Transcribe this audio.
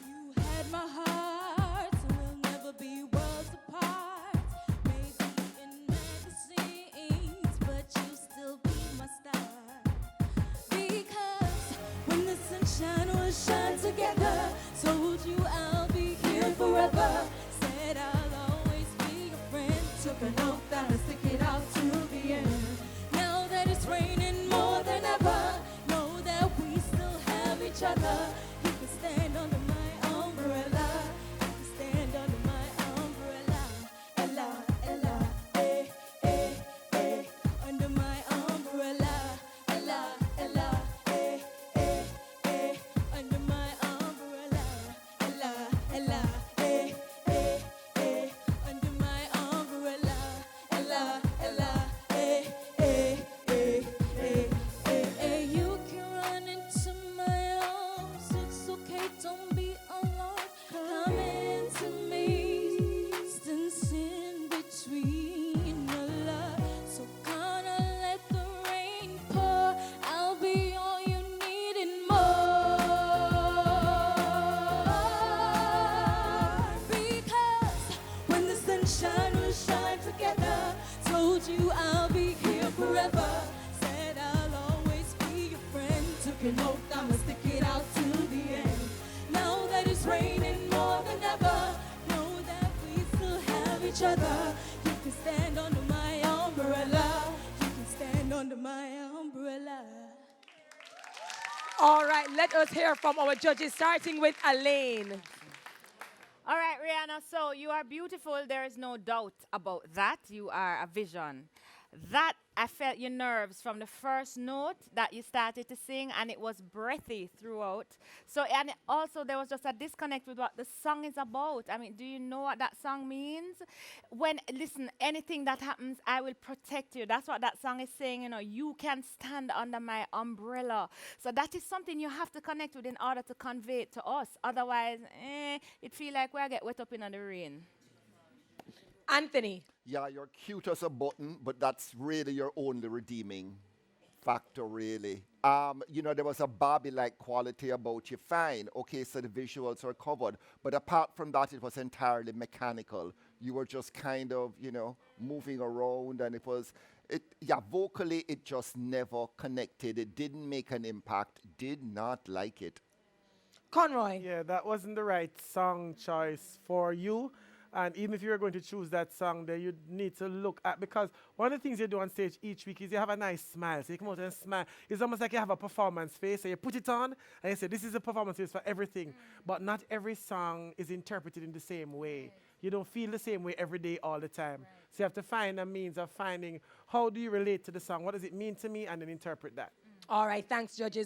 You had my heart, so we'll never be worlds apart. Maybe in magazines, but you'll still be my star. Because when the sunshine will shine together, told you I'll be here forever. Said I'll always be your friend. Took an oath that I'll stick it out to the end. Now that it's raining more than ever, know that we still have each other. You can stand under my umbrella. You can stand under my umbrella. Ella, Ella, eh, eh, eh. Under my umbrella. Ella, Ella, eh, eh, eh. Under my umbrella. Ella, Ella, eh, eh, eh. Under my umbrella. Ella, Ella, eh, eh, eh, eh, eh, eh. You can run into my arms. It's okay, don't be alone. Come into me. Distance in between our love. So gonna let the rain pour. I'll be all you need and more. Because when the sunshine will shine together, told you I'll be here forever. Said I'll always be your friend. Took an oath, I'ma stick it out to the end. Now that it's raining more than ever, know that we still have each other. You can stand under my umbrella. You can stand under my umbrella. All right, let us hear from our judges, starting with Elaine. All right, Rihanna, so you are beautiful. There is no doubt about that. You are a vision. That, I felt your nerves from the first note that you started to sing, and it was breathy throughout. So, and also there was just a disconnect with what the song is about. I mean, do you know what that song means? Listen, anything that happens, I will protect you. That's what that song is saying, you know, you can stand under my umbrella. So that is something you have to connect with in order to convey it to us. Otherwise, it feel like we'll get wet up in the rain. Anthony. Yeah, you're cute as a button, but that's really your only redeeming factor, really. There was a Barbie-like quality about you. Fine, okay, so the visuals are covered, but apart from that, it was entirely mechanical. You were just kind of, moving around, and vocally, it just never connected. It didn't make an impact. Did not like it. Conroy. Yeah, that wasn't the right song choice for you. And even if you were going to choose that song, then you need to look at, because one of the things you do on stage each week is you have a nice smile. So you come out and smile. It's almost like you have a performance face. So you put it on and you say, this is a performance face for everything. But not every song is interpreted in the same way. You don't feel the same way every day, all the time. So you have to find a means of finding, how do you relate to the song? What does it mean to me? And then interpret that. All right, thanks, judges.